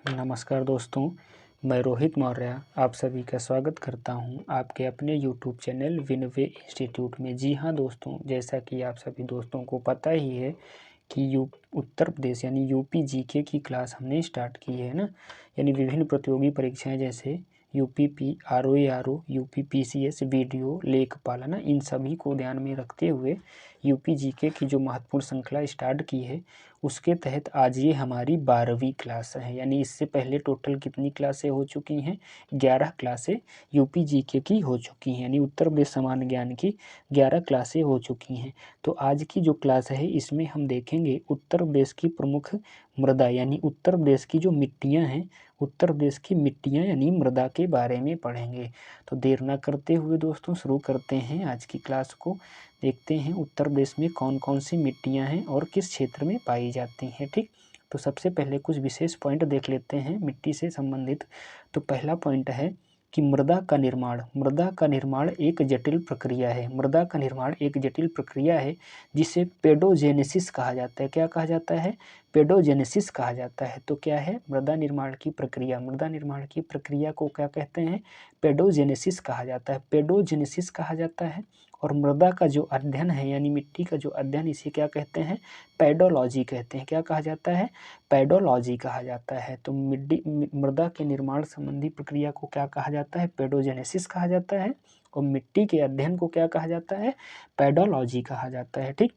नमस्कार दोस्तों, मैं रोहित मौर्य आप सभी का स्वागत करता हूं आपके अपने यूट्यूब चैनल विनवे इंस्टीट्यूट में। जी हां दोस्तों, जैसा कि आप सभी दोस्तों को पता ही है कि उत्तर प्रदेश यानी यूपी जीके की क्लास हमने स्टार्ट की है ना। यानी विभिन्न प्रतियोगी परीक्षाएं जैसे UPP, RO, UP PCS, video, लेखपाल है ना, इन सभी को ध्यान में रखते हुए यूपी जीके की जो महत्वपूर्ण श्रृंखला स्टार्ट की है उसके तहत आज ये हमारी 12वीं क्लास है। यानी इससे पहले टोटल कितनी क्लासें हो चुकी हैं? 11 क्लासें यूपी जीके की हो चुकी हैं, यानी उत्तर प्रदेश सामान्य ज्ञान की 11 क्लासें हो चुकी हैं। तो आज की जो क्लास है इसमें हम देखेंगे उत्तर प्रदेश की प्रमुख मृदा यानी उत्तर प्रदेश की जो मिट्टियाँ हैं, उत्तर प्रदेश की मिट्टियाँ यानी मृदा के बारे में पढ़ेंगे। तो देर ना करते हुए दोस्तों शुरू करते हैं आज की क्लास को। देखते हैं उत्तर प्रदेश में कौन कौन सी मिट्टियाँ हैं और किस क्षेत्र में पाई जाती हैं। ठीक, तो सबसे पहले कुछ विशेष पॉइंट देख लेते हैं मिट्टी से संबंधित। तो पहला पॉइंट है कि मृदा का निर्माण एक जटिल प्रक्रिया है। मृदा का निर्माण एक जटिल प्रक्रिया है जिसे पेडोजेनेसिस कहा जाता है। क्या कहा जाता है? पेडोजेनेसिस कहा जाता है। तो क्या है मृदा निर्माण की प्रक्रिया? मृदा निर्माण की प्रक्रिया को क्या कहते हैं? पेडोजेनेसिस कहा जाता है। पेडोजेनेसिस कहा जाता है। और मृदा का जो अध्ययन है यानी मिट्टी का जो अध्ययन, इसे क्या कहते हैं? पैडोलॉजी कहते हैं। क्या कहा जाता है? पैडोलॉजी कहा जाता है। तो मृदा के निर्माण संबंधी प्रक्रिया को क्या कहा जाता है? पेडोजेनेसिस कहा जाता है। और मिट्टी के अध्ययन को क्या कहा जाता है? पैडोलॉजी कहा जाता है। ठीक,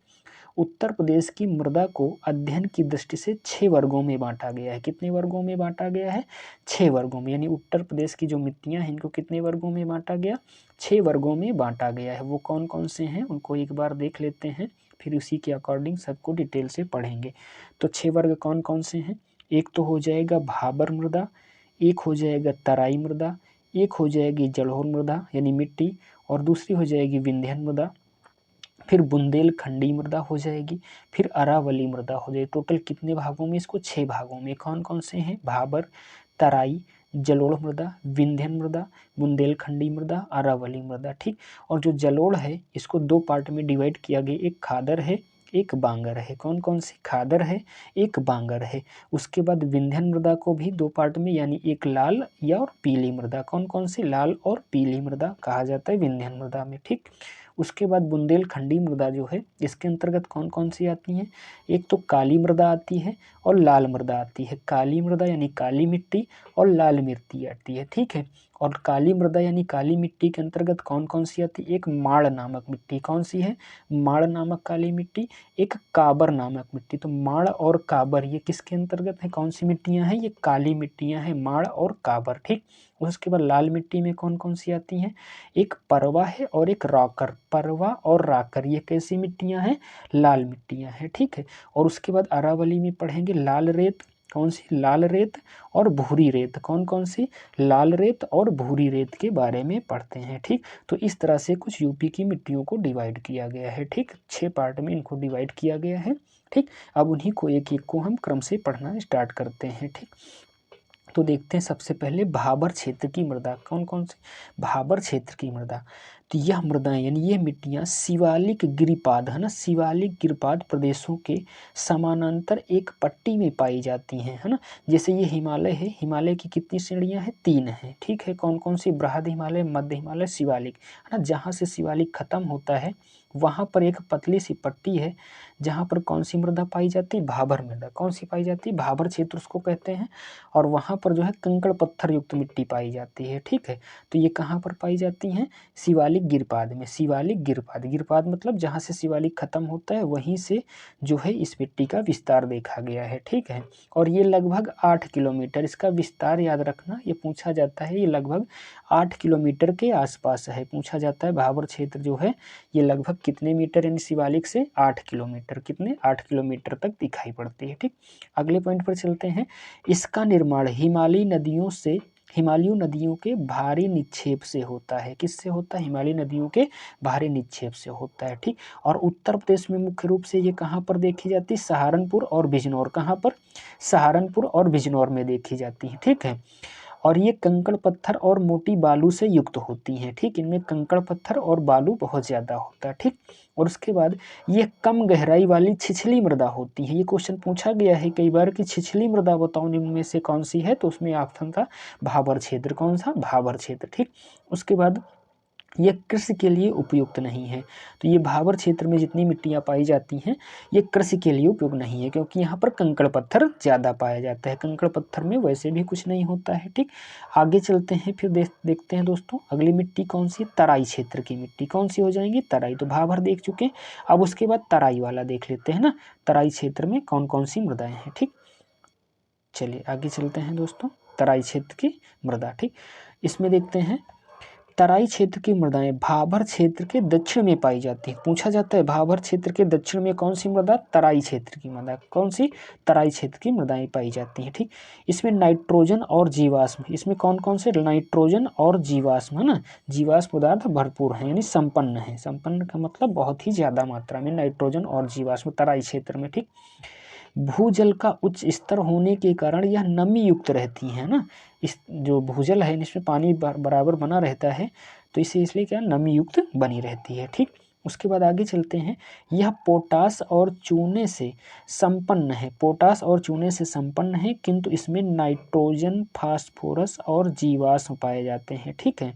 उत्तर प्रदेश की मृदा को अध्ययन की दृष्टि से 6 वर्गों में बांटा गया है। कितने वर्गों में बांटा गया है? 6 वर्गों में। यानी उत्तर प्रदेश की जो मिट्टियां हैं इनको कितने वर्गों में बांटा गया? 6 वर्गों में बांटा गया है। वो कौन कौन से हैं उनको एक बार देख लेते हैं, फिर उसी के अकॉर्डिंग सबको डिटेल से पढ़ेंगे। तो 6 वर्ग कौन कौन से हैं? एक तो हो जाएगा भाबर मृदा, एक हो जाएगा तराई मृदा, एक हो जाएगी जलोढ़ मृदा यानी मिट्टी, और दूसरी हो जाएगी विंध्यन मृदा, फिर बुंदेलखंडी मृदा हो जाएगी, फिर अरावली मृदा हो जाएगी। टोटल कितने भागों में? इसको 6 भागों में। कौन कौन से हैं? भाबर, तराई, जलोढ़ मृदा, विंध्यन मृदा, बुंदेलखंडी मृदा, अरावली मृदा। ठीक, और जो जलोढ़ है इसको 2 पार्ट में डिवाइड किया गया, एक खादर है एक बांगर है। कौन कौन सी? खादर है एक बांगर है। उसके बाद विंध्यन मृदा को भी 2 पार्ट में, यानी एक लाल या और पीली मृदा। कौन कौन सी? लाल और पीली मृदा कहा जाता है विंध्यन मृदा में। ठीक, उसके बाद बुंदेलखंडी मृदा जो है इसके अंतर्गत कौन कौन सी आती हैं? एक तो काली मृदा आती है और लाल मृदा आती है। काली मृदा यानी काली मिट्टी और लाल मिट्टी आती है। ठीक है, और काली मृदा यानी काली मिट्टी के अंतर्गत कौन कौन सी आती है? एक माड़ नामक मिट्टी। कौन सी है? माड़ नामक काली मिट्टी, एक काबर नामक मिट्टी। तो माड़ और काबर ये किसके अंतर्गत है? कौन सी मिट्टियां हैं? ये काली मिट्टियां हैं, माड़ और काबर। ठीक, उसके बाद लाल मिट्टी में कौन कौन सी आती हैं? एक परवा है और एक राकर। परवा और राकर ये कैसी मिट्टियां हैं? लाल मिट्टियां हैं। ठीक है, और उसके बाद अरावली में पढ़ेंगे लाल रेत। कौन सी? लाल रेत और भूरी रेत। कौन कौन सी? लाल रेत और भूरी रेत के बारे में पढ़ते हैं। ठीक, तो इस तरह से कुछ यूपी की मिट्टियों को डिवाइड किया गया है। ठीक, 6 पार्ट में इनको डिवाइड किया गया है। ठीक, अब उन्हीं को एक एक को हम क्रम से पढ़ना स्टार्ट करते हैं। ठीक, तो देखते हैं सबसे पहले भाबर क्षेत्र की मृदा। कौन कौन सी? भाबर क्षेत्र की मृदा। तो यह मृदाएं यानी ये मिट्टियां शिवालिक गिरिपाद है ना, शिवालिक गिरिपाद प्रदेशों के समानांतर एक पट्टी में पाई जाती हैं, है ना। जैसे ये हिमालय है, हिमालय की कितनी श्रेणियां हैं? 3 हैं। ठीक है, कौन कौन सी? बृहद हिमालय, मध्य हिमालय, शिवालिक, है ना। जहाँ से शिवालिक खत्म होता है वहाँ पर एक पतली सी पट्टी है जहाँ पर कौन सी मृदा पाई जाती है? भाबर मृदा। कौन सी पाई जाती है? भाबर क्षेत्र उसको कहते हैं। और वहाँ पर जो है कंकड़ पत्थर युक्त मिट्टी पाई जाती है। ठीक है, तो ये कहाँ पर पाई जाती हैं? शिवालिक गिरपाद में। शिवालिक गिरपाद, गिरपाद मतलब जहाँ से शिवालिक खत्म होता है वहीं से जो है इस मिट्टी का विस्तार देखा गया है। ठीक है, और ये लगभग 8 किलोमीटर, इसका विस्तार याद रखना, ये पूछा जाता है। ये लगभग 8 किलोमीटर के आसपास है। पूछा जाता है भाबर क्षेत्र जो है ये लगभग कितने मीटर यानी शिवालिक से? 8 किलोमीटर। कितने? 8 किलोमीटर तक दिखाई पड़ती है। ठीक, अगले पॉइंट पर चलते हैं। इसका निर्माण हिमालयी नदियों के भारी निक्षेप से होता है। किससे होता है? हिमालयी नदियों के भारी निक्षेप से होता है। ठीक, और उत्तर प्रदेश में मुख्य रूप से ये कहाँ पर देखी जाती है? सहारनपुर और बिजनौर। कहाँ पर? सहारनपुर और बिजनौर में देखी जाती है। ठीक है, और ये कंकड़ पत्थर और मोटी बालू से युक्त होती हैं। ठीक, इनमें कंकड़ पत्थर और बालू बहुत ज़्यादा होता है। ठीक, और उसके बाद ये कम गहराई वाली छिछली मृदा होती है। ये क्वेश्चन पूछा गया है कई बार कि छिछली मृदा बताओ निम्न में से कौन सी है, तो उसमें ऑप्शन था भाबर क्षेत्र। कौन सा? भाबर क्षेत्र। ठीक, उसके बाद ये कृषि के लिए उपयुक्त नहीं है। तो ये भाबर क्षेत्र में जितनी मिट्टियाँ पाई जाती हैं ये कृषि के लिए उपयुक्त नहीं है, क्योंकि यहाँ पर कंकड़ पत्थर ज़्यादा पाया जाता है। कंकड़ पत्थर में वैसे भी कुछ नहीं होता है। ठीक, आगे चलते हैं, फिर देखते हैं दोस्तों अगली मिट्टी कौन सी है। तराई क्षेत्र की मिट्टी कौन सी हो जाएंगी? तराई। तो भाबर देख चुके, अब उसके बाद तराई वाला देख लेते हैं ना, तराई क्षेत्र में कौन कौन सी मृदाएँ हैं। ठीक, चलिए आगे चलते हैं दोस्तों, तराई क्षेत्र की मृदा। ठीक, इसमें देखते हैं तराई क्षेत्र की मृदाएं भाबर क्षेत्र के दक्षिण में पाई जाती है। पूछा जाता है भाबर क्षेत्र के दक्षिण में कौन सी मृदा? तराई क्षेत्र की मृदा। कौन सी? तराई क्षेत्र की मृदाएं पाई जाती हैं। ठीक, इसमें नाइट्रोजन और जीवाश्म, इसमें कौन कौन से? नाइट्रोजन और जीवाश्म, है ना, जीवाश्म पदार्थ भरपूर हैं, यानी संपन्न है। संपन्न का मतलब बहुत ही ज्यादा मात्रा में नाइट्रोजन और जीवाश्म तराई क्षेत्र में। ठीक, भूजल का उच्च स्तर होने के कारण यह नमी युक्त रहती है ना, इस जो भूजल है इसमें पानी बराबर बना रहता है, तो इसे इसलिए क्या नमी युक्त बनी रहती है। ठीक, उसके बाद आगे चलते हैं, यह पोटास और चूने से संपन्न है। पोटास और चूने से संपन्न है, किंतु इसमें नाइट्रोजन, फास्फोरस और जीवाश्म पाए जाते हैं। ठीक है,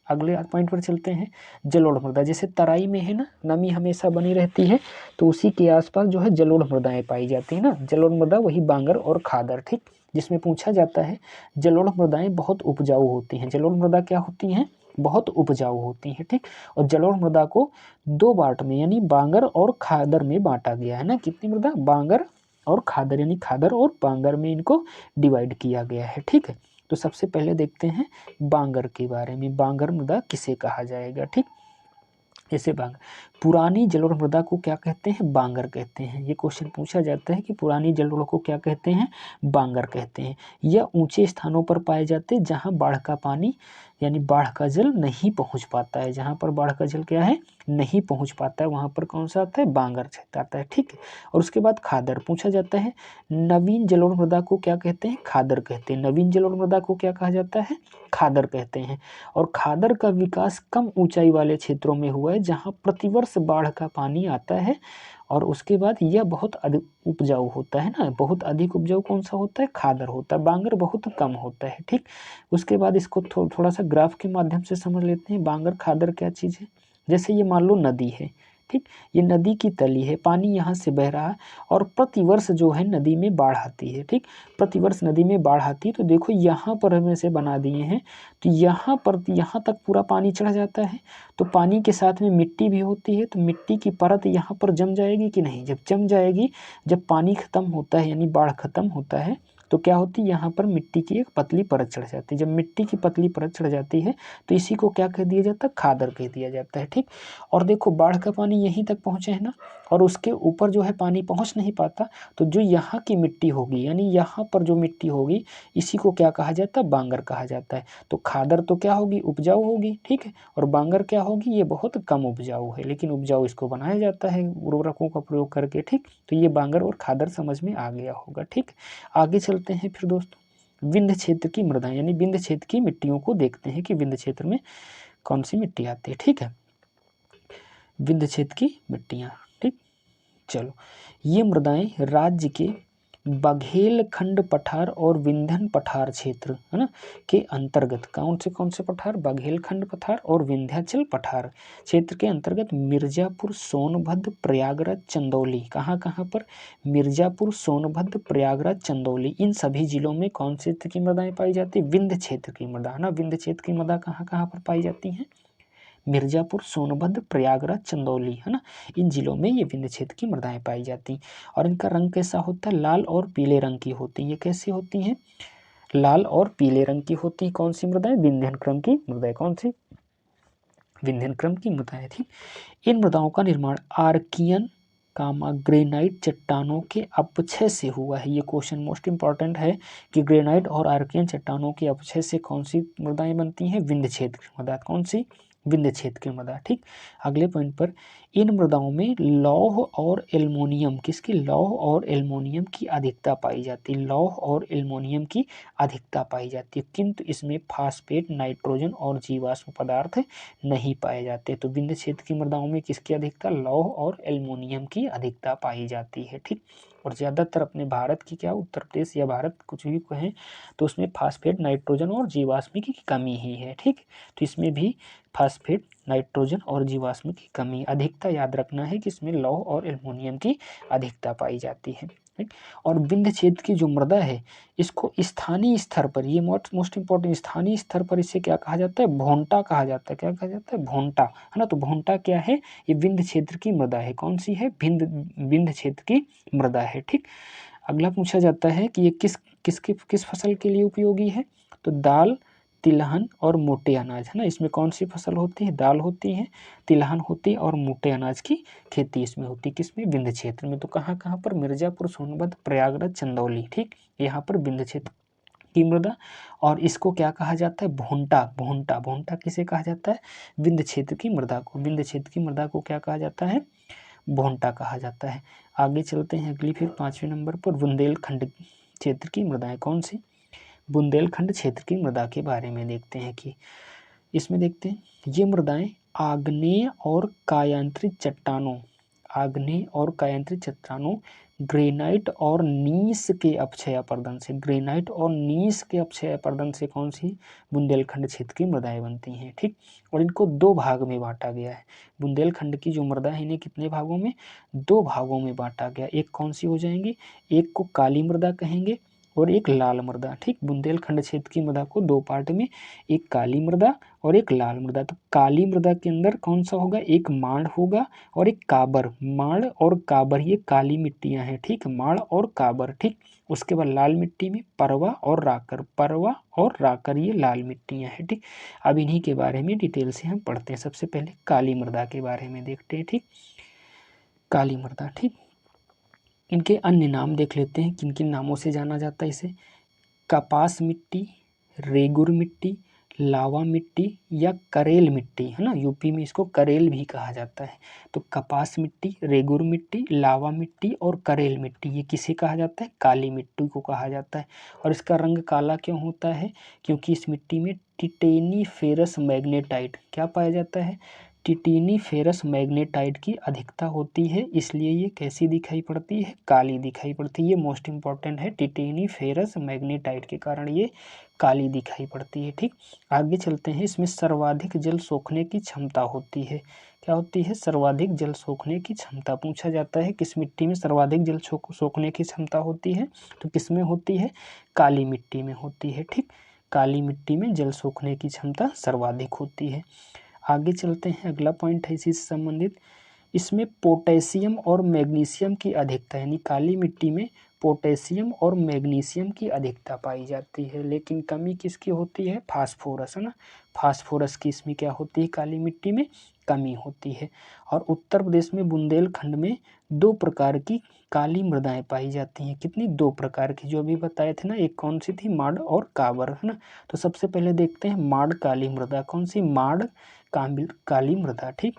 अगले पॉइंट पर चलते हैं, जलोढ़ मृदा। जैसे तराई में है ना नमी हमेशा बनी रहती है, तो उसी के आसपास जो है जलोढ़ मृदाएं पाई जाती है ना। जलोढ़ मृदा वही बांगर और खादर। ठीक, जिसमें पूछा जाता है जलोढ़ मृदाएं बहुत उपजाऊ होती हैं। जलोढ़ मृदा क्या होती हैं? बहुत उपजाऊ होती हैं। ठीक, और जलोढ़ मृदा को दो पार्ट में यानी बांगर और खादर में बांटा गया है ना। कितनी मृदा? बांगर और खादर, यानी खादर और बांगर में इनको डिवाइड किया गया है। ठीक है, तो सबसे पहले देखते हैं बांगर के बारे में। बांगर मृदा किसे कहा जाएगा? ठीक, जैसे बांगर, पुरानी जलोढ़ मृदा को क्या कहते हैं? बांगर कहते हैं। ये क्वेश्चन पूछा जाता है कि पुरानी जलोढ़ को क्या कहते हैं? बांगर कहते हैं। यह ऊंचे स्थानों पर पाए जाते हैं जहां बाढ़ का पानी यानी बाढ़ का जल नहीं पहुंच पाता है। जहां पर बाढ़ का जल क्या है? नहीं पहुंच पाता है, वहां पर कौन सा आता है? बांगर क्षेत्र आता है। ठीक है, और उसके बाद खादर पूछा जाता है, नवीन जलोढ़ मृदा को क्या कहते हैं? खादर कहते हैं। नवीन जलोढ़ मृदा को क्या कहा जाता है? खादर कहते हैं। और खादर का विकास कम ऊंचाई वाले क्षेत्रों में हुआ है जहां प्रतिवर्ष बाढ़ का पानी आता है, और उसके बाद यह बहुत अधिक उपजाऊ होता है ना। बहुत अधिक उपजाऊ कौन सा होता है? खादर होता है। बांगर बहुत कम होता है। ठीक, उसके बाद इसको थोड़ा सा ग्राफ के माध्यम से समझ लेते हैं। बांगर खादर क्या चीज़ है? जैसे ये मान लो नदी है। ठीक, ये नदी की तली है, पानी यहाँ से बह रहा है और प्रतिवर्ष जो है नदी में बाढ़ आती है। ठीक, प्रतिवर्ष नदी में बाढ़ आती है, तो देखो यहाँ पर हम ऐसे बना दिए हैं, तो यहाँ पर यहाँ तक पूरा पानी चढ़ जाता है, तो पानी के साथ में मिट्टी भी होती है, तो मिट्टी की परत यहाँ पर जम जाएगी कि नहीं? जब जम जाएगी, जब पानी खत्म होता है यानी बाढ़ खत्म होता है, तो क्या होती है? यहाँ पर मिट्टी की एक पतली परत चढ़ जाती है। जब मिट्टी की पतली परत चढ़ जाती है तो इसी को क्या कह दिया जाता है? खादर कह दिया जाता है। ठीक, और देखो बाढ़ का पानी यहीं तक पहुँचे है ना, और उसके ऊपर जो है पानी पहुँच नहीं पाता, तो जो यहाँ की मिट्टी होगी यानी यहाँ पर जो मिट्टी होगी इसी को क्या कहा जाता है? बांगर कहा जाता है। तो खादर तो क्या होगी? उपजाऊ होगी। ठीक है, और बांगर क्या होगी? ये बहुत कम उपजाऊ है, लेकिन उपजाऊ इसको बनाया जाता है उर्वरकों का प्रयोग करके। ठीक, तो ये बांगर और खादर समझ में आ गया होगा। ठीक, आगे चलते हैं फिर दोस्तों, विंध्य क्षेत्र की मृदा यानी विंध्य क्षेत्र की मिट्टियों को देखते हैं कि विंध्य क्षेत्र में कौन सी मिट्टी आती है। ठीक है, विंध्य क्षेत्र की मिट्टियाँ। ठीक, चलो, ये मृदाएं राज्य के बघेलखंड पठार और विंध्यन पठार क्षेत्र है ना के अंतर्गत कौन से पठार? बघेलखंड पठार और विंध्याचल पठार क्षेत्र के अंतर्गत मिर्जापुर, सोनभद्र, प्रयागराज, चंदौली। कहाँ कहाँ पर? मिर्जापुर, सोनभद्र, प्रयागराज, चंदौली, इन सभी जिलों में कौन से क्षेत्र की मृदाएं पाई जाती है? विंध्य क्षेत्र की मृदा, है ना। विंध्य क्षेत्र की मृदा कहाँ कहाँ पर पाई जाती है? मिर्जापुर, सोनभद्र, प्रयागराज, चंदौली, है ना, इन जिलों में ये विंध्य क्षेत्र की मृदाएं पाई जाती। और इनका रंग कैसा होता है? लाल और पीले रंग की होती है। ये कैसी होती हैं? लाल और पीले रंग की होती है। कौन सी मृदाएं? विंध्यन क्रम की मृदाएं। कौन सी? विंध्यन क्रम की मृदाएं थी। इन मृदाओं का निर्माण आर्कियन ग्रेनाइट चट्टानों के अपक्षय से हुआ है। ये क्वेश्चन मोस्ट इंपॉर्टेंट है कि ग्रेनाइट और आर्कियन चट्टानों के अपक्षय से कौन सी मृदाएं बनती हैं? विंध्य क्षेत्र की मृदा। कौन सी? विंध्य क्षेत्र की मृदा। ठीक, अगले पॉइंट पर, इन मृदाओं में लौह और एल्युमिनियम, किसकी, लौह और एल्युमिनियम की अधिकता पाई जाती है, लौह और एल्युमिनियम की अधिकता पाई जाती है, किंतु इसमें फास्फेट, नाइट्रोजन और जीवाश्म पदार्थ नहीं पाए जाते। तो विंध्य क्षेत्र की मृदाओं में किसकी अधिकता, लौह और एल्युमिनियम की अधिकता पाई जाती है। ठीक, और ज़्यादातर अपने भारत की क्या, उत्तर प्रदेश या भारत कुछ भी कहें तो उसमें फास्फेट, नाइट्रोजन और जीवाश्म की कमी ही है। ठीक, तो इसमें भी फास्फेट, नाइट्रोजन और जीवाश्म की कमी, अधिकता याद रखना है कि इसमें लौह और एल्युमिनियम की अधिकता पाई जाती है। और विंध्य क्षेत्र की जो मृदा है इसको स्थानीय स्तर पर, ये मोस्ट इंपॉर्टेंट, स्थानीय स्तर पर इसे क्या कहा जाता है, भोंटा कहा जाता है। क्या कहा जाता है, भोंटा, है ना। तो भोंटा क्या है, ये विंध्य क्षेत्र की मृदा है। कौन सी है, विंध्य क्षेत्र की मृदा है। ठीक, अगला पूछा जाता है कि ये किस फसल के लिए उपयोगी है, तो दाल, तिलहन और मोटे अनाज, है ना। इसमें कौन सी फसल होती है, दाल होती है, तिलहन होती है और मोटे अनाज की खेती इसमें होती है, किसमें, विंध्य क्षेत्र में। तो कहाँ कहाँ पर, मिर्जापुर, सोनभद्र, प्रयागराज, चंदौली। ठीक, यहाँ पर विंध्य क्षेत्र की मृदा। और इसको क्या कहा जाता है, भोंटा, भोंटा, भोंटा किसे कहा जाता है, विंध्य क्षेत्र की मृदा को, विंध्य क्षेत्र की मृदा को क्या कहा जाता है, भोंटा कहा जाता है। आगे चलते हैं अगली, फिर 5वें नंबर पर बुंदेलखंड क्षेत्र की मृदाएं, कौन सी, बुंदेलखंड क्षेत्र की मृदा के बारे में देखते हैं कि इसमें देखते हैं, ये मृदाएं आग्नेय और कायांतरित चट्टानों, आग्नेय और कायांतरित चट्टानों, ग्रेनाइट और नीस के अपक्षय अपर्दन से, ग्रेनाइट और नीस के अपक्षय अपर्दन से कौन सी, बुंदेलखंड क्षेत्र की मृदाएं बनती हैं। ठीक, और इनको दो भाग में बांटा गया है। बुंदेलखंड की जो मृदा है इन्हें कितने भागों में, दो भागों में बांटा गया। एक कौन सी हो जाएंगी, एक को काली मृदा कहेंगे और एक लाल मृदा। ठीक, बुंदेलखंड क्षेत्र की मृदा को दो पार्ट में, एक काली मृदा और एक लाल मृदा। तो काली मृदा के अंदर कौन सा होगा, एक माड़ होगा और एक काबर, माड़ और काबर ये काली मिट्टियां हैं। ठीक, माड़ और काबर। ठीक, उसके बाद लाल मिट्टी में परवा और राकर, परवा और राकर ये लाल मिट्टियां हैं। ठीक, अब इन्हीं के बारे में डिटेल से हम पढ़ते हैं। सबसे पहले काली मृदा के बारे में देखते हैं। ठीक, काली मृदा। ठीक, इनके अन्य नाम देख लेते हैं, किन किन नामों से जाना जाता है इसे, कपास मिट्टी, रेगुर मिट्टी, लावा मिट्टी या करेल मिट्टी, है ना। यूपी में इसको करेल भी कहा जाता है। तो कपास मिट्टी, रेगुर मिट्टी, लावा मिट्टी और करेल मिट्टी, ये किसे कहा जाता है, काली मिट्टी को कहा जाता है। और इसका रंग काला क्यों होता है, क्योंकि इस मिट्टी में टिटेनी फेरस मैग्नेटाइट क्या पाया जाता है, टिटेनी फेरस मैग्नेटाइट की अधिकता होती है, इसलिए ये कैसी दिखाई पड़ती है, काली दिखाई पड़ती है। ये मोस्ट इंपॉर्टेंट है, टिटेनी फेरस मैग्नेटाइट के कारण ये काली दिखाई पड़ती है। ठीक, आगे चलते हैं। इसमें सर्वाधिक जल सोखने की क्षमता होती है, क्या होती है, सर्वाधिक जल सोखने की क्षमता। पूछा जाता है किस मिट्टी में सर्वाधिक जल सोखने की क्षमता होती है, तो किसमें होती है, काली मिट्टी में होती है। ठीक, काली मिट्टी में जल सोखने की क्षमता सर्वाधिक होती है। आगे चलते हैं, अगला पॉइंट है इसी से संबंधित, इसमें पोटेशियम और मैग्नीशियम की अधिकता, यानी काली मिट्टी में पोटेशियम और मैग्नीशियम की अधिकता पाई जाती है, लेकिन कमी किसकी होती है, फास्फोरस, है ना। फास्फोरस की इसमें क्या होती है, काली मिट्टी में कमी होती है। और उत्तर प्रदेश में बुंदेलखंड में दो प्रकार की काली मृदाएं पाई जाती हैं, कितनी, दो प्रकार की, जो अभी बताए थे ना, एक कौन सी थी, माड़ और काबर, है ना। तो सबसे पहले देखते हैं माड़ काली मृदा, कौन सी, माड़ काली मृदा। ठीक,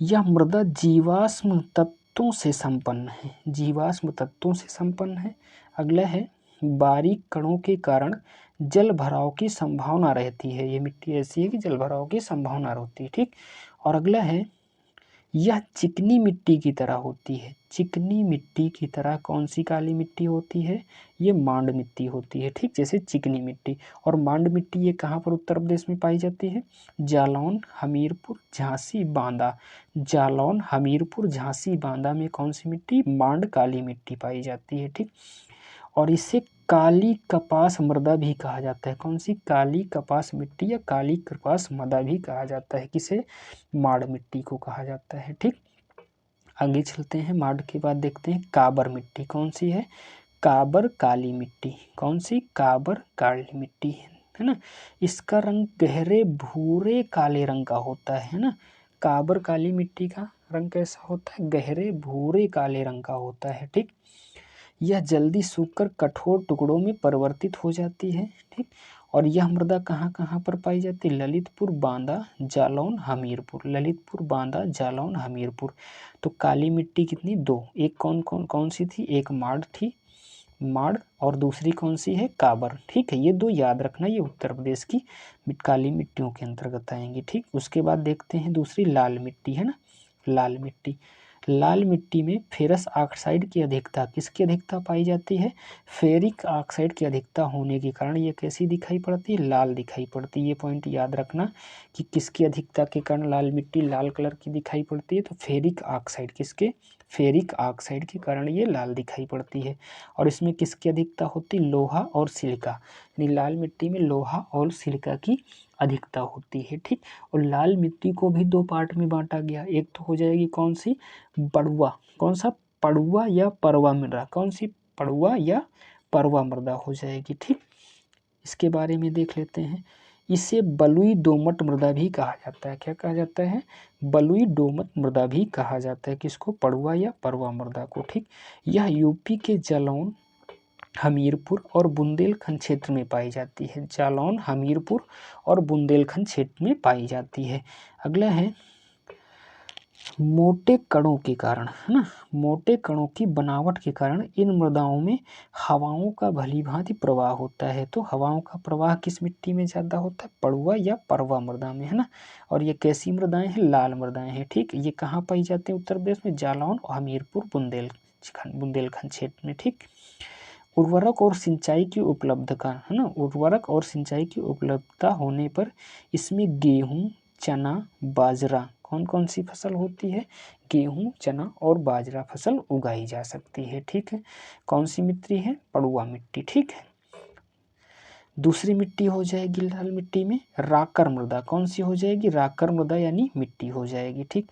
यह मृदा जीवाश्म तत्वों से संपन्न है, जीवाश्म तत्वों से संपन्न है। अगला है बारीक कणों के कारण जल भराव की संभावना रहती है, ये मिट्टी ऐसी है कि जल भराव की संभावना रहती है। ठीक, और अगला है यह चिकनी मिट्टी की तरह होती है, चिकनी मिट्टी की तरह कौन सी काली मिट्टी होती है, ये मांड मिट्टी होती है। ठीक, जैसे चिकनी मिट्टी और मांड मिट्टी ये कहाँ पर उत्तर प्रदेश में पाई जाती है, जालौन, हमीरपुर, झांसी, बांदा, जालौन, हमीरपुर, झांसी, बांदा में कौन सी मिट्टी, मांड काली मिट्टी पाई जाती है। ठीक, और इसे काली कपास मृदा भी कहा जाता है, कौन सी, काली कपास मिट्टी या काली कपास मृदा भी कहा जाता है, किसे, माड़ मिट्टी को कहा जाता है। ठीक, आगे चलते हैं, माड़ के बाद देखते हैं काबर मिट्टी, कौन सी है, काबर काली मिट्टी, कौन सी, काबर काली मिट्टी, है ना। इसका रंग गहरे भूरे काले रंग का होता है ना। काबर काली मिट्टी का रंग कैसा होता है, गहरे भूरे काले रंग का होता है। ठीक, यह जल्दी सूखकर कठोर टुकड़ों में परिवर्तित हो जाती है। ठीक, और यह मृदा कहाँ कहाँ पर पाई जाती है? ललितपुर, बांदा, जालौन, हमीरपुर। ललितपुर, बांदा, जालौन, हमीरपुर। तो काली मिट्टी कितनी? 2। एक कौन सी थी? एक माड़ थी, माड़, और दूसरी कौन सी है? काबर। ठीक है, ये 2 याद रखना, ये उत्तर प्रदेश की काली मिट्टियों के अंतर्गत आएंगी। ठीक, उसके बाद देखते हैं दूसरी लाल मिट्टी है ना, लाल मिट्टी। लाल मिट्टी में फेरस ऑक्साइड की अधिकता, किसकी अधिकता पाई जाती है? फेरिक ऑक्साइड की अधिकता होने के कारण ये कैसी दिखाई पड़ती है? लाल दिखाई पड़ती है। ये पॉइंट याद रखना कि किसकी अधिकता के कारण लाल मिट्टी लाल कलर की दिखाई पड़ती है? तो फेरिक ऑक्साइड, किसके? फेरिक ऑक्साइड के कारण ये लाल दिखाई पड़ती है। और इसमें किसकी अधिकता होती? लोहा और सिलिका, यानी लाल मिट्टी में लोहा और सिलिका की अधिकता होती है। ठीक, और लाल मिट्टी को भी 2 पार्ट में बांटा गया। एक तो हो जाएगी कौन सी? पड़ुआ। कौन सा? पड़ुआ या परवा मृदा। कौन सी? पड़ुआ या परवा मृदा हो जाएगी। ठीक, इसके बारे में देख लेते हैं। इसे बलुई दोमट मृदा भी कहा जाता है। क्या कहा जाता है? बलुई दोमट मृदा भी कहा जाता है। किसको? पड़ुआ या परवा मृदा को। ठीक, यह यूपी के जालौन, हमीरपुर और बुंदेलखंड क्षेत्र में पाई जाती है। जालौन, हमीरपुर और बुंदेलखंड क्षेत्र में पाई जाती है। अगला है मोटे कणों के कारण, है ना, मोटे कणों की बनावट के कारण इन मृदाओं में हवाओं का भलीभांति प्रवाह होता है। तो हवाओं का प्रवाह किस मिट्टी में ज़्यादा होता है? पड़ुआ या परवा मृदा में, है ना। और ये कैसी मृदाएं हैं? लाल मृदाएं हैं। ठीक, ये कहाँ पाई जाती है? उत्तर प्रदेश में जालौन, हमीरपुर, बुंदेलखंड क्षेत्र में। ठीक, उर्वरक और सिंचाई की उपलब्धता, है ना, उर्वरक और सिंचाई की उपलब्धता होने पर इसमें गेहूँ, चना, बाजरा, कौन कौन सी फसल होती है? गेहूँ, चना और बाजरा फसल उगाई जा सकती है। ठीक है, कौन सी मिट्टी है? पड़ुआ मिट्टी। ठीक है, दूसरी मिट्टी हो जाएगी लाल मिट्टी में राकर मृदा। कौन सी हो जाएगी? राकर मृदा यानी मिट्टी हो जाएगी। ठीक,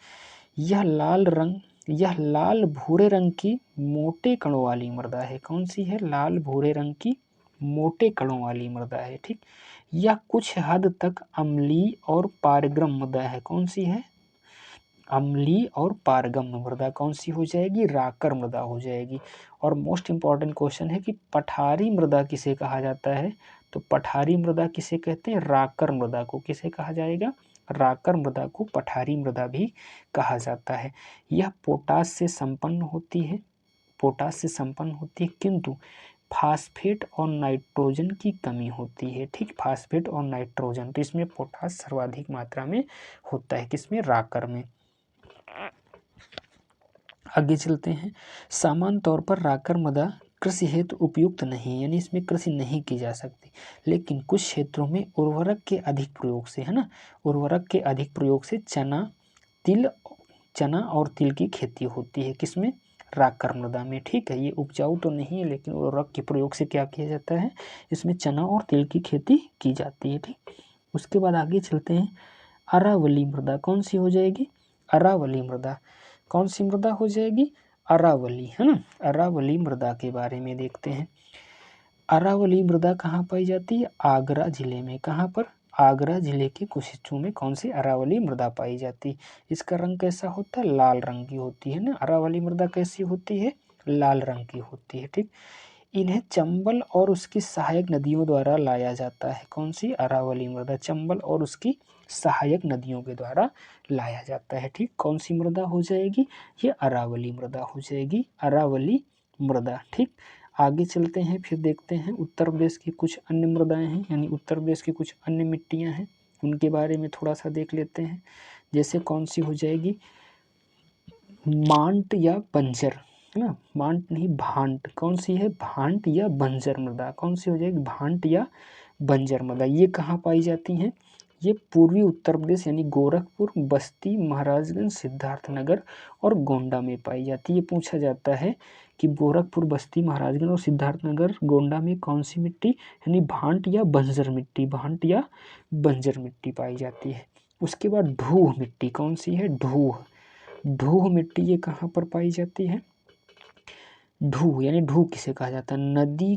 यह लाल भूरे रंग की मोटे कणों वाली मृदा है। कौन सी है? लाल भूरे रंग की मोटे कणों वाली मृदा है। ठीक, यह कुछ हद तक अम्लीय और पारगम मृदा है। कौन सी है? अम्लीय और पारगम मृदा। कौन सी हो जाएगी? राकर मृदा हो जाएगी। और मोस्ट इंपॉर्टेंट क्वेश्चन है कि पठारी मृदा किसे कहा जाता है? तो पठारी मृदा किसे कहते हैं? राकर मृदा को। किसे कहा जाएगा? राकर मृदा को पठारी मृदा भी कहा जाता है। यह पोटास से संपन्न होती है, किंतु फास्फेट और नाइट्रोजन की कमी होती है। ठीक, फास्फेट और नाइट्रोजन, तो इसमें पोटास सर्वाधिक मात्रा में होता है। किसमें? राकर में। आगे चलते हैं। सामान्य तौर पर राकर मृदा कृषि हेतु उपयुक्त नहीं, यानी इसमें कृषि नहीं की जा सकती, लेकिन कुछ क्षेत्रों में उर्वरक के अधिक प्रयोग से, है ना, उर्वरक के अधिक प्रयोग से चना और तिल की खेती होती है। किसमें? राकर मृदा में। ठीक है, ये उपजाऊ तो नहीं है, लेकिन उर्वरक के प्रयोग से क्या किया जाता है? इसमें चना और तिल की खेती की जाती है। ठीक, उसके बाद आगे चलते हैं। अरावली मृदा कौन सी हो जाएगी? अरावली मृदा। कौन सी मृदा हो जाएगी? अरावली, है ना। अरावली मृदा के बारे में देखते हैं। अरावली मृदा कहाँ पाई जाती है? आगरा जिले में। कहाँ पर? आगरा जिले के कुछ हिस्सों में कौन सी अरावली मृदा पाई जाती है? इसका रंग कैसा होता है? लाल रंग की होती है ना। अरावली मृदा कैसी होती है? लाल रंग की होती है। ठीक, इन्हें चंबल और उसकी सहायक नदियों द्वारा लाया जाता है। कौन सी? अरावली मृदा चंबल और उसकी सहायक नदियों के द्वारा लाया जाता है। ठीक, कौन सी मृदा हो जाएगी? ये अरावली मृदा हो जाएगी, अरावली मृदा। ठीक, आगे चलते हैं, फिर देखते हैं उत्तर प्रदेश की कुछ अन्य मृदाएं हैं, यानी उत्तर प्रदेश की कुछ अन्य मिट्टियां हैं, उनके बारे में थोड़ा सा देख लेते हैं। जैसे कौन सी हो जाएगी? मांट या बंजर, है ना, मांट नहीं भांट। कौन सी है? भांट या बंजर मृदा। कौन सी हो जाएगी? भांट या बंजर मृदा। ये कहाँ पाई जाती हैं? ये पूर्वी उत्तर प्रदेश यानी गोरखपुर, बस्ती, महाराजगंज, सिद्धार्थनगर और गोंडा में पाई जाती है। ये पूछा जाता है कि गोरखपुर, बस्ती, महाराजगंज और सिद्धार्थनगर, गोंडा में कौन सी मिट्टी, यानी भांट या बंजर मिट्टी, भांट या बंजर मिट्टी पाई जाती है। उसके बाद ढूह मिट्टी। कौन सी है? ढूह। ढूह मिट्टी ये कहाँ पर पाई जाती है? ढू यानी ढू किसे कहा जाता है? नदी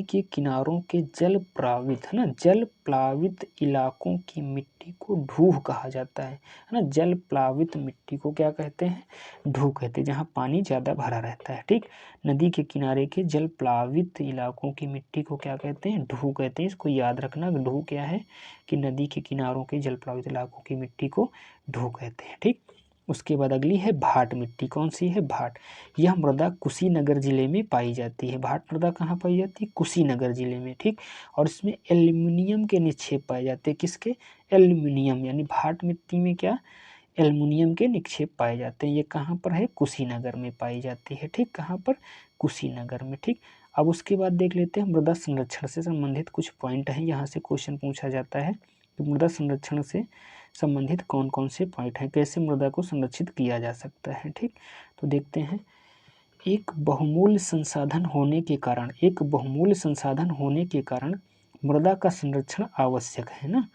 के किनारों के जल प्लावित, है ना, जल प्लावित इलाकों की मिट्टी को ढूह कहा जाता है ना। जल प्लावित मिट्टी को क्या कहते हैं? ढूह कहते हैं, जहाँ पानी ज़्यादा भरा रहता है। ठीक, नदी के किनारे के जल प्लावित इलाकों की मिट्टी को क्या कहते हैं? ढूह कहते हैं। इसको याद रखना, ढूह क्या है कि नदी के किनारों के जल प्लावित इलाकों की मिट्टी को ढूह कहते हैं। ठीक, उसके बाद अगली है भाट मिट्टी। कौन सी है? भाट। यह मृदा कुशीनगर जिले में पाई जाती है। भाट मृदा कहाँ पाई जाती है? कुशीनगर जिले में। ठीक, और इसमें एल्यूमिनियम के निक्षेप पाए जाते हैं। किसके? एल्यूमिनियम, यानी भाट मिट्टी में क्या? एल्युमिनियम के निक्षेप पाए जाते हैं। ये कहाँ पर है? कुशीनगर में पाई जाती है। ठीक, कहाँ पर? कुशीनगर में। ठीक, अब उसके बाद देख लेते हैं मृदा संरक्षण से संबंधित कुछ पॉइंट हैं, यहाँ से क्वेश्चन पूछा जाता है कि मृदा संरक्षण से संबंधित कौन कौन से पॉइंट हैं, कैसे मृदा को संरक्षित किया जा सकता है। ठीक, तो देखते हैं। एक बहुमूल्य संसाधन होने के कारण मृदा का संरक्षण आवश्यक है ना।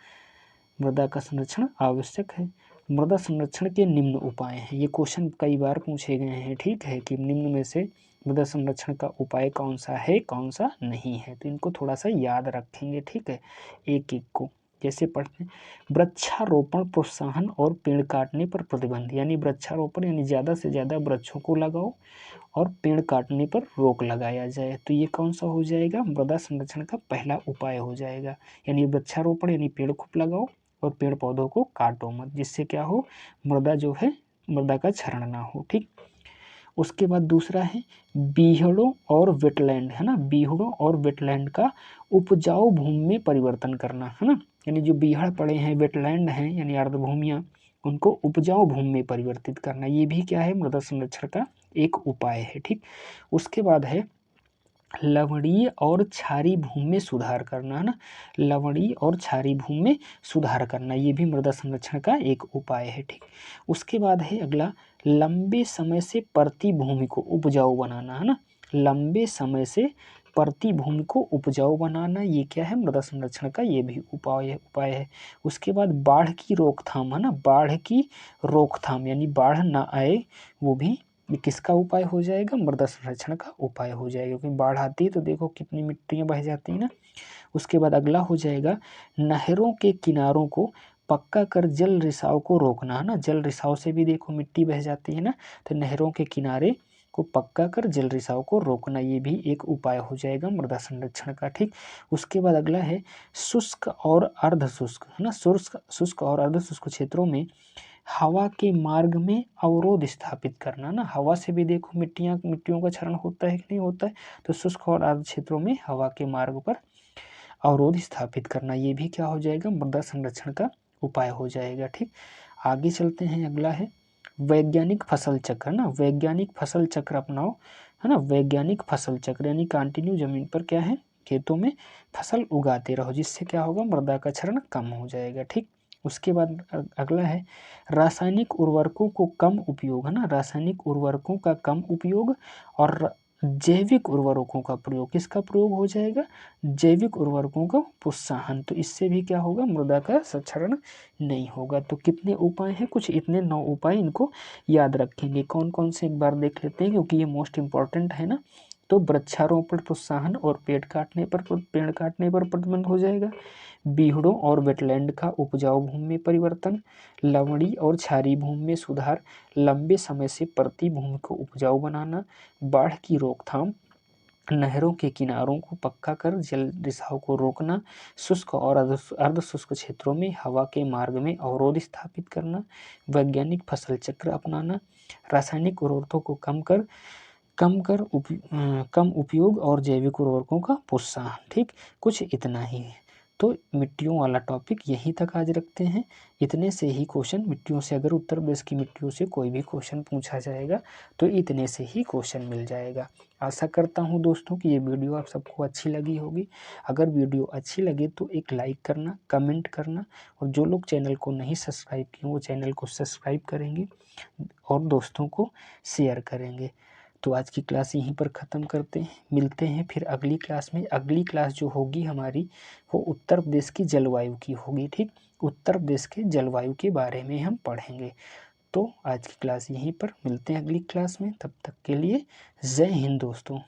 मृदा का संरक्षण आवश्यक है। मृदा संरक्षण के निम्न उपाय हैं। ये क्वेश्चन कई बार पूछे गए हैं। ठीक है, कि निम्न में से मृदा संरक्षण का उपाय कौन सा है, कौन सा नहीं है, तो इनको थोड़ा सा याद रखेंगे। ठीक है, एक एक को जैसे पढ़ते हैं। वृक्षारोपण प्रोत्साहन और पेड़ काटने पर प्रतिबंध, यानी वृक्षारोपण यानी ज़्यादा से ज़्यादा वृक्षों को लगाओ और पेड़ काटने पर रोक लगाया जाए। तो ये कौन सा हो जाएगा? मृदा संरक्षण का पहला उपाय हो जाएगा। यानी वृक्षारोपण यानी पेड़ खूब लगाओ और पेड़ पौधों को काटो मत, जिससे क्या हो? मृदा जो है, मृदा का क्षरण ना हो। ठीक, उसके बाद दूसरा है बीहड़ों और वेटलैंड, है ना। बीहड़ों और वेटलैंड का उपजाऊ भूमि में परिवर्तन करना, है ना। यानी जो बीहड़ पड़े हैं, वेटलैंड हैं यानी अर्धभूमियाँ, उनको उपजाऊ भूमि में परिवर्तित करना, ये भी क्या है? मृदा संरक्षण का एक उपाय है। ठीक, उसके बाद है लवणीय और क्षारीय भूमि में सुधार करना, है ना। लवणीय और क्षारीय भूमि में सुधार करना, ये भी मृदा संरक्षण का एक उपाय है। ठीक, उसके बाद है अगला लंबे समय से परती भूमि को उपजाऊ बनाना, है ना। लंबे समय से परती भूमि को उपजाऊ बनाना, ये क्या है? मृदा संरक्षण का ये भी उपाय है। उसके बाद बाढ़ की रोकथाम, है ना। बाढ़ की रोकथाम यानी बाढ़ ना आए, वो भी ये किसका उपाय हो जाएगा? मृदा संरक्षण का उपाय हो जाएगा, क्योंकि बाढ़ आती है तो देखो कितनी मिट्टियाँ बह जाती हैं ना। उसके बाद अगला हो जाएगा नहरों के किनारों को पक्का कर जल रिसाव को रोकना, है ना। जल रिसाव से भी देखो मिट्टी बह जाती है ना, तो नहरों के किनारे को पक्का कर जल रिसाव को रोकना, ये भी एक उपाय हो जाएगा मृदा संरक्षण का। ठीक, उसके बाद अगला है शुष्क और अर्ध शुष्क, है ना। शुष्क और अर्ध शुष्क क्षेत्रों में हवा के मार्ग में अवरोध स्थापित करना ना। हवा से भी देखो मिट्टियों का क्षरण होता है कि नहीं होता है, तो शुष्क और आर्द्र क्षेत्रों में हवा के मार्ग पर अवरोध स्थापित करना, ये भी क्या हो जाएगा? मृदा संरक्षण का उपाय हो जाएगा। ठीक, आगे चलते हैं। अगला है वैज्ञानिक फसल चक्र ना। वैज्ञानिक फसल चक्र अपनाओ, है ना। वैज्ञानिक फसल चक्र यानी कंटिन्यू जमीन पर क्या है? खेतों में फसल उगाते रहो, जिससे क्या होगा? मृदा का क्षरण कम हो जाएगा। ठीक, उसके बाद अगला है रासायनिक उर्वरकों को कम उपयोग, है ना। रासायनिक उर्वरकों का कम उपयोग और जैविक उर्वरकों का प्रयोग, किसका प्रयोग हो जाएगा? जैविक उर्वरकों का प्रोत्साहन, तो इससे भी क्या होगा? मृदा का क्षरण नहीं होगा। तो कितने उपाय हैं? कुछ इतने 9 उपाय, इनको याद रखेंगे। कौन कौन से एक बार देख लेते हैं, क्योंकि ये मोस्ट इंपॉर्टेंट है ना। तो वृक्षारोपण प्रोत्साहन और पेड़ काटने पर प्रतिबंध हो जाएगा। बीहड़ों और वेटलैंड का उपजाऊ भूमि में परिवर्तन, लवणीय और क्षारीय भूमि में सुधार, लंबे समय से परती भूमि को उपजाऊ बनाना, बाढ़ की रोकथाम, नहरों के किनारों को पक्का कर जल रिसाव को रोकना, शुष्क और अर्ध शुष्क क्षेत्रों में हवा के मार्ग में अवरोध स्थापित करना, वैज्ञानिक फसल चक्र अपनाना, रासायनिक उर्वरकों को कम उपयोग और जैविक उर्वरकों का प्रोत्साहन। ठीक, कुछ इतना ही है। तो मिट्टियों वाला टॉपिक यहीं तक आज रखते हैं। इतने से ही क्वेश्चन मिट्टियों से, अगर उत्तर प्रदेश की मिट्टियों से कोई भी क्वेश्चन पूछा जाएगा तो इतने से ही क्वेश्चन मिल जाएगा। आशा करता हूँ दोस्तों कि ये वीडियो आप सबको अच्छी लगी होगी। अगर वीडियो अच्छी लगे तो एक लाइक करना, कमेंट करना, और जो लोग चैनल को नहीं सब्सक्राइब किए वो चैनल को सब्सक्राइब करेंगे और दोस्तों को शेयर करेंगे। तो आज की क्लास यहीं पर ख़त्म करते हैं, मिलते हैं फिर अगली क्लास में। अगली क्लास जो होगी हमारी, वो उत्तर प्रदेश की जलवायु की होगी। ठीक, उत्तर प्रदेश के जलवायु के बारे में हम पढ़ेंगे। तो आज की क्लास यहीं पर, मिलते हैं अगली क्लास में, तब तक के लिए जय हिंद दोस्तों।